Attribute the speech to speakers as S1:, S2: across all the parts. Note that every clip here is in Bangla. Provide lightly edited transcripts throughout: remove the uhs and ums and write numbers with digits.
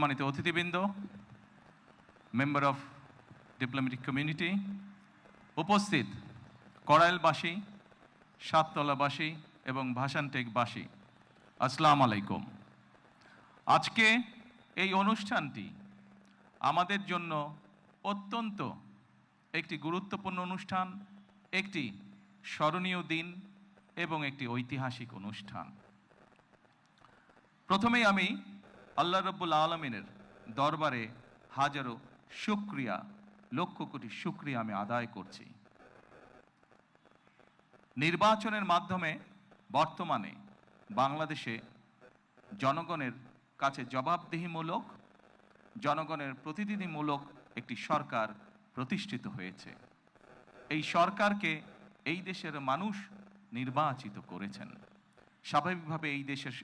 S1: সম্মানিত অতিথিবৃন্দ, মেম্বার অফ ডিপ্লোম্যাটিক কমিউনিটি, উপস্থিত কড়াইলবাসী, সাততলাবাসী এবং ভাসানটেকবাসী, আসসালামু আলাইকুম। আজকে এই অনুষ্ঠানটি আমাদের জন্য অত্যন্ত একটি গুরুত্বপূর্ণ অনুষ্ঠান, একটি স্মরণীয় দিন এবং একটি ঐতিহাসিক অনুষ্ঠান। প্রথমেই আমি আল্লাহ রব্বুল আলমিনের দরবারে হাজারো শুকরিয়া, লক্ষ কোটি শুকরিয়া আমি আদায় করছি। নির্বাচনের মাধ্যমে বর্তমানে বাংলাদেশে জনগণের কাছে জবাবদিহিমূলক, জনগণের প্রতিনিধিমূলক একটি সরকার প্রতিষ্ঠিত হয়েছে। এই সরকারকে এই দেশের মানুষ নির্বাচিত করেছেন। স্বাভাবিকভাবে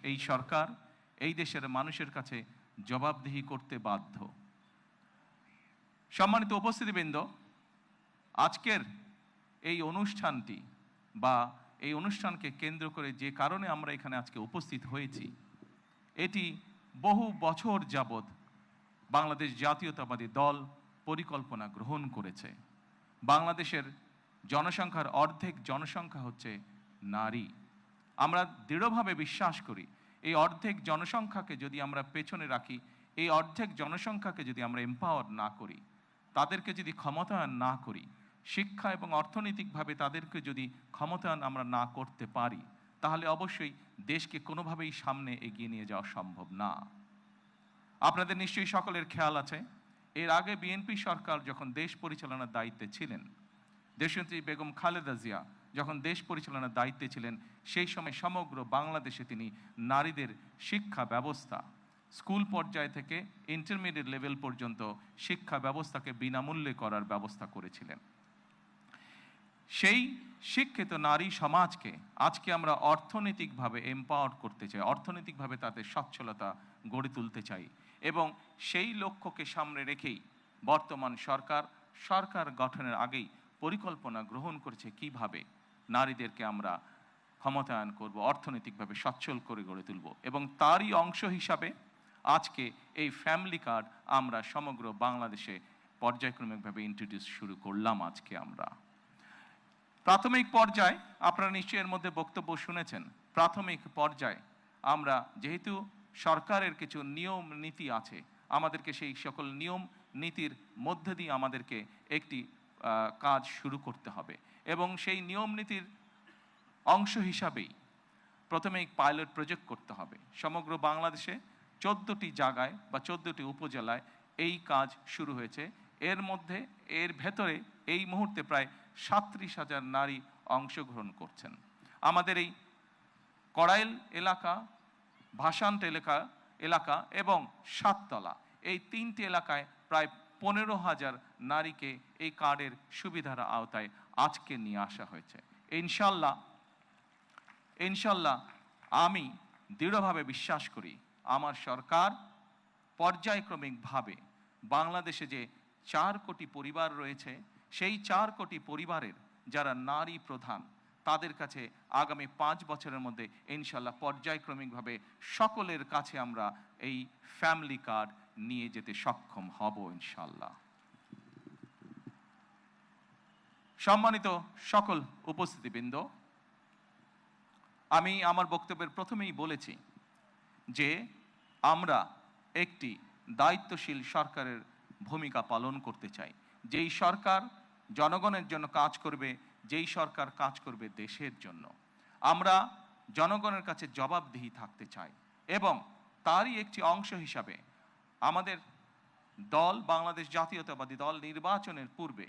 S1: এই সরকার এই দেশের মানুষের কাছে জবাবদিহি করতে বাধ্য। সম্মানিত উপস্থিতিবৃন্দ, আজকের এই অনুষ্ঠানটি বা এই অনুষ্ঠানকে কেন্দ্র করে যে কারণে আমরা এখানে আজকে উপস্থিত হয়েছি, এটি বহু বছর যাবৎ বাংলাদেশ জাতীয়তাবাদী দল পরিকল্পনা গ্রহণ করেছে। বাংলাদেশের জনসংখ্যার অর্ধেক জনসংখ্যা হচ্ছে নারী। আমরা দৃঢ়ভাবে বিশ্বাস করি এই অর্ধেক জনসংখ্যাকে যদি আমরা পেছনে রাখি, এই অর্ধেক জনসংখ্যাকে যদি আমরা এম্পাওয়ার না করি, তাদেরকে যদি ক্ষমতায়ন না করি, শিক্ষা এবং অর্থনৈতিকভাবে তাদেরকে যদি ক্ষমতায়ন আমরা না করতে পারি, তাহলে অবশ্যই দেশকে কোনোভাবেই সামনে এগিয়ে নিয়ে যাওয়া সম্ভব না। আপনাদের নিশ্চয়ই সকলের খেয়াল আছে, এর আগে বিএনপি সরকার যখন দেশ পরিচালনার দায়িত্বে ছিলেন, দেশনেত্রী বেগম খালেদা জিয়া যখন দেশ পরিচালনার দায়িত্বে ছিলেন, সেই সময় সমগ্র বাংলাদেশে তিনি নারীদের শিক্ষা ব্যবস্থা, স্কুল পর্যায় থেকে ইন্টারমিডিয়েট লেভেল পর্যন্ত শিক্ষা ব্যবস্থাকে বিনামূল্যে করার ব্যবস্থা করেছিলেন। সেই শিক্ষিত নারী সমাজকে আজকে আমরা অর্থনৈতিকভাবে এম্পাওয়ার করতে চাই, অর্থনৈতিকভাবে তাদের সচ্ছলতা গড়ে তুলতে চাই, এবং সেই লক্ষ্যকে সামনে রেখেই বর্তমান সরকার গঠনের আগেই পরিকল্পনা গ্রহণ করেছে কিভাবে নারীদেরকে আমরা ক্ষমতায়ন করব, অর্থনৈতিকভাবে সচ্ছল করে গড়ে তুলব। এবং তারই অংশ হিসাবে আজকে এই ফ্যামিলি কার্ড আমরা সমগ্র বাংলাদেশে পর্যায়ক্রমিকভাবে ইন্ট্রোডিউস শুরু করলাম। আজকে আমরা প্রাথমিক পর্যায়ে, আপনারা নিশ্চয়ই এর মধ্যে বক্তব্য শুনেছেন, প্রাথমিক পর্যায়ে আমরা যেহেতু সরকারের কিছু নিয়ম নীতি আছে, আমাদেরকে সেই সকল নিয়ম নীতির মধ্যে দিয়ে আমাদেরকে একটি কাজ শুরু করতে হবে, এবং সেই নিয়ম নীতির অংশ হিসাবেই প্রথমে পাইলট প্রজেক্ট করতে হবে। সমগ্র বাংলাদেশে 14টি জায়গায় বা 14টি উপজেলায় এই কাজ শুরু হয়েছে। এর ভেতরে এই মুহূর্তে প্রায় 37,000 নারী অংশগ্রহণ করছেন। আমাদের এই কড়াইল এলাকা, ভাসানট এলাকা এবং সাততলা, এই 3টি এলাকায় প্রায় 15,000 নারীকে এই কার্ডের সুবিধার আওতায় আজকে নিয়ে আসা হয়েছে। ইনশাল্লাহ আমি দৃঢ়ভাবে বিশ্বাস করি আমার সরকার পর্যায়ক্রমিকভাবে বাংলাদেশে যে 4 কোটি পরিবার রয়েছে, সেই 4 কোটি পরিবারের যারা নারী প্রধান, তাদের কাছে আগামী 5 বছরের মধ্যে ইনশাল্লাহ পর্যায়ক্রমিকভাবে সকলের কাছে আমরা এই ফ্যামিলি কার্ড নিয়ে যেতে সক্ষম হব ইনশাল্লাহ। সম্মানিত সকল উপস্থিতিবৃন্দ, আমি আমার বক্তব্যের প্রথমেই বলেছি যে আমরা একটি দায়িত্বশীল সরকারের ভূমিকা পালন করতে চাই, যেই সরকার জনগণের জন্য কাজ করবে, যেই সরকার কাজ করবে দেশের জন্য। আমরা জনগণের কাছে জবাবদিহি থাকতে চাই, এবং তারই একটি অংশ হিসাবে আমাদের দল, বাংলাদেশ জাতীয়তাবাদী দল, নির্বাচনের পূর্বে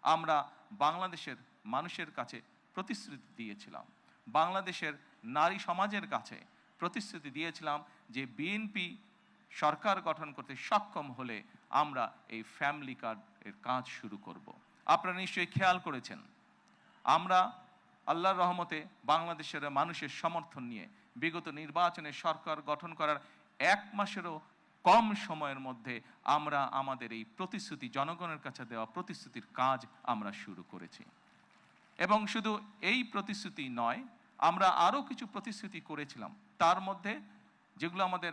S1: আমরা বাংলাদেশের মানুষের কাছে প্রতিশ্রুতি দিয়েছিলাম, বাংলাদেশের নারী সমাজের কাছে প্রতিশ্রুতি দিয়েছিলাম যে বিএনপি সরকার গঠন করতে সক্ষম হলে আমরা এই ফ্যামিলি কার্ডের কাজ শুরু করব। আপনারা নিশ্চয়ই খেয়াল করেছেন, আমরা আল্লাহর রহমতে বাংলাদেশের মানুষের সমর্থন নিয়ে বিগত নির্বাচনে সরকার গঠন করার 1 মাসেরও কম সময়ের মধ্যে আমরা আমাদের এই প্রতিশ্রুতি, জনগণের কাছে দেওয়া প্রতিশ্রুতির কাজ আমরা শুরু করেছি। এবং শুধু এই প্রতিশ্রুতি নয়, আমরা আরও কিছু প্রতিশ্রুতি করেছিলাম। তার মধ্যে যেগুলো আমাদের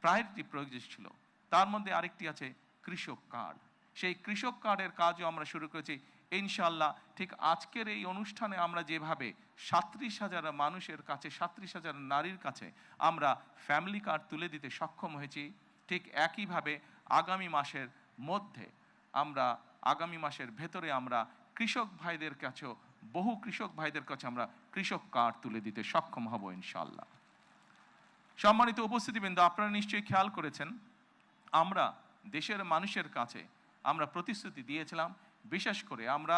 S1: প্রায়োরিটি প্রজেক্ট ছিল, তার মধ্যে আরেকটি আছে কৃষক কার্ড। সেই কৃষক কার্ডের কাজও আমরা শুরু করেছি ইনশাআল্লাহ। ঠিক আজকের এই অনুষ্ঠানে আমরা যেভাবে ৩৭,০০০ মানুষের কাছে, ৩৭,০০০ নারীর কাছে আমরা ফ্যামিলি কার্ড তুলে দিতে সক্ষম হয়েছি, ঠিক একইভাবে আগামী মাসের মধ্যে আগামী মাসের ভেতরে আমরা কৃষক ভাইদের কাছেও, বহু কৃষক ভাইদের কাছে আমরা কৃষক কার্ড তুলে দিতে সক্ষম হব ইনশাআল্লাহ। সম্মানিত উপস্থিতিবৃন্দ, আপনারা নিশ্চয়ই খেয়াল করেছেন আমরা দেশের মানুষের কাছে আমরা প্রতিশ্রুতি দিয়েছিলাম, বিশেষ করে আমরা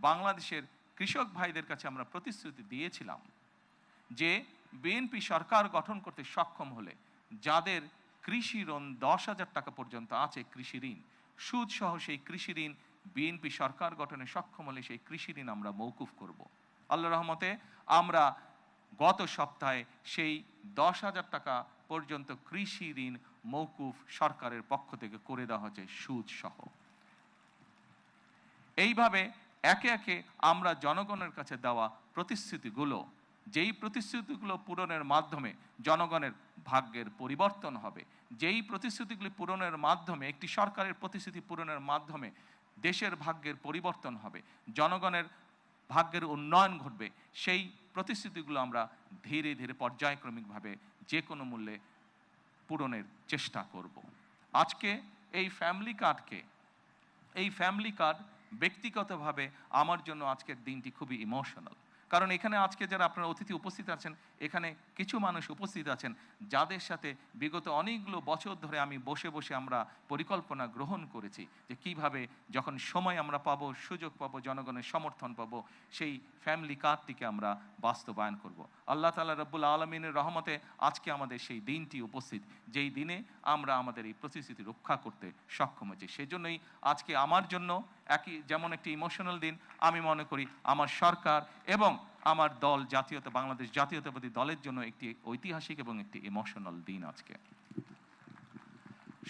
S1: বাংলাদেশের কৃষক ভাইদের কাছে আমরা প্রতিশ্রুতি দিয়েছিলাম যে বিএনপি সরকার গঠন করতে সক্ষম হলে যাদের কৃষি ঋণ 10,000 টাকা পর্যন্ত আছে, কৃষি ঋণ সুদ সহ, সেই কৃষি ঋণ বিএনপি সরকার গঠনে সক্ষম হলে সেই কৃষি ঋণ আমরা মওকুফ করব। আল্লাহর রহমতে আমরা গত সপ্তাহে সেই 10,000 টাকা পর্যন্ত কৃষি ঋণ মওকুফ সরকারের পক্ষ থেকে করে দেওয়া হয়েছে সুদ সহ। এইভাবে একে একে আমরা জনগণের কাছে দেওয়া প্রতিশ্রুতিগুলো, যেই প্রতিশ্রুতিগুলো পূরণের মাধ্যমে জনগণের ভাগ্যের পরিবর্তন হবে, যেই প্রতিশ্রুতিগুলি পূরণের মাধ্যমে, একটি সরকারের প্রতিশ্রুতি পূরণের মাধ্যমে দেশের ভাগ্যের পরিবর্তন হবে, জনগণের ভাগ্যের উন্নয়ন ঘটবে, সেই প্রতিশ্রুতিগুলো আমরা ধীরে ধীরে পর্যায়ক্রমিকভাবে যে কোনো মূল্যে পূরণের চেষ্টা করব। আজকে এই ফ্যামিলি কার্ড ব্যক্তিগতভাবে আমার জন্য আজকের দিনটি খুবই ইমোশনাল। কারণ এখানে আজকে যারা আপনারা অতিথি উপস্থিত আছেন, এখানে কিছু মানুষ উপস্থিত আছেন যাদের সাথে বিগত অনেকগুলো বছর ধরে আমি বসে বসে আমরা পরিকল্পনা গ্রহণ করেছি যে কিভাবে যখন সময় আমরা পাবো, সুযোগ পাবো, জনগণের সমর্থন পাবো, সেই ফ্যামিলি কার্ডটিকে আমরা বাস্তবায়ন করব। আল্লাহ তাআলা রব্বুল আলামিনের রহমতে আজকে আমাদের সেই দিনটি উপস্থিত, যেই দিনে আমরা আমাদের এই প্রতিশ্রুতি রক্ষা করতে সক্ষম হয়েছি। সেজন্যই আজকে আমার জন্য যেমন একটি ইমোশনাল দিন, আমি মনে করি আমার সরকার এবং আমার দল বাংলাদেশ জাতীয়তাবাদী দলের জন্য একটি ঐতিহাসিক এবং একটি ইমোশনাল দিন আজকে।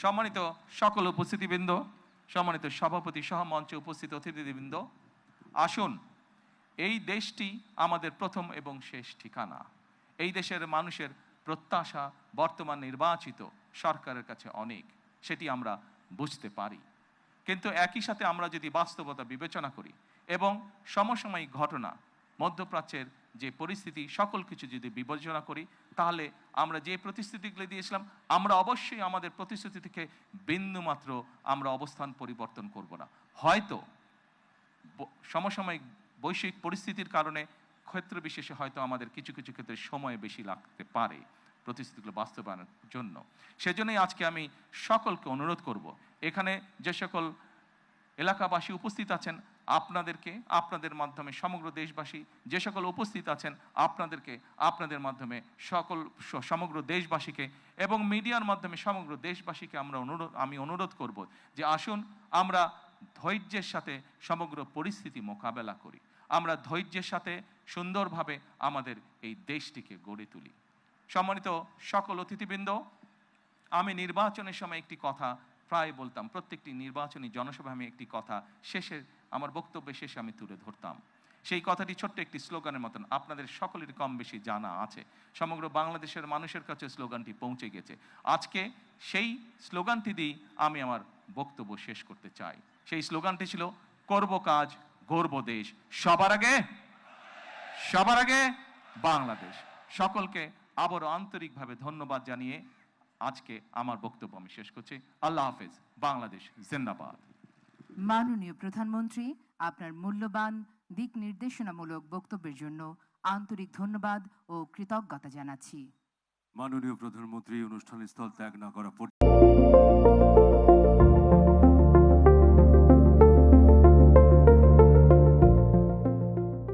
S1: সম্মানিত সকল উপস্থিতিবৃন্দ, সম্মানিত সভাপতি সহ মঞ্চে উপস্থিত অতিথিবৃন্দ, আসুন, এই দেশটি আমাদের প্রথম এবং শেষ ঠিকানা। এই দেশের মানুষের প্রত্যাশা বর্তমান নির্বাচিত সরকারের কাছে অনেক, সেটি আমরা বুঝতে পারি। কিন্তু একই সাথে আমরা যদি বাস্তবতা বিবেচনা করি এবং সমসাময়িক ঘটনা, মধ্যপ্রাচ্যের যে পরিস্থিতি, সকল কিছু যদি বিবেচনা করি, তাহলে আমরা যে প্রতিশ্রুতিগুলি দিয়েছিলাম, আমরা অবশ্যই আমাদের প্রতিশ্রুতি থেকে বিন্দুমাত্র আমরা অবস্থান পরিবর্তন করব না। হয়তো সমসাময়িক বৈশ্বিক পরিস্থিতির কারণে ক্ষেত্র বিশেষে হয়তো আমাদের কিছু কিছু ক্ষেত্রে সময় বেশি লাগতে পারে প্রতিশ্রুতিগুলো বাস্তবায়নের জন্য। সেজন্যই আজকে আমি সকলকে অনুরোধ করব, এখানে যে সকল এলাকাবাসী উপস্থিত আছেন আপনাদেরকে, আপনাদের মাধ্যমে সমগ্র দেশবাসী যে সকল উপস্থিত আছেন আপনাদেরকে, আপনাদের মাধ্যমে সমগ্র দেশবাসীকে এবং মিডিয়ার মাধ্যমে সমগ্র দেশবাসীকে আমি অনুরোধ করব যে আসুন আমরা ধৈর্যের সাথে সমগ্র পরিস্থিতি মোকাবেলা করি, আমরা ধৈর্যের সাথে সুন্দরভাবে আমাদের এই দেশটিকে গড়ে তুলি। সম্মানিত সকল অতিথিবৃন্দ, আমি নির্বাচনের সময় একটি কথা প্রায় বলতাম, প্রত্যেকটি নির্বাচনী জনসভায় আমি একটি কথা আমার বক্তব্যের শেষে আমি তুলে ধরতাম। সেই কথাটি ছোট্ট একটি স্লোগানের মতন, আপনাদের সকলের কম বেশি জানা আছে, সমগ্র বাংলাদেশের মানুষের কাছে স্লোগানটি পৌঁছে গেছে। আজকে সেই স্লোগানটি দিয়ে আমি আমার বক্তব্য শেষ করতে চাই। সেই স্লোগানটি ছিল, করব কাজ, গর্ব দেশ, সবার আগে বাংলাদেশ। সকলকে আবারও আন্তরিকভাবে ধন্যবাদ জানিয়ে আজকে আমার বক্তব্য আমি শেষ করছি। আল্লাহ হাফেজ। বাংলাদেশ জিন্দাবাদ।
S2: মাননীয় প্রধানমন্ত্রী, আপনার মূল্যবান দিক নির্দেশনামূলক বক্তব্যের জন্য আন্তরিক ধন্যবাদ ও কৃতজ্ঞতা জানাচ্ছি।
S3: মাননীয় প্রধানমন্ত্রী অনুষ্ঠানস্থল ত্যাগ না করা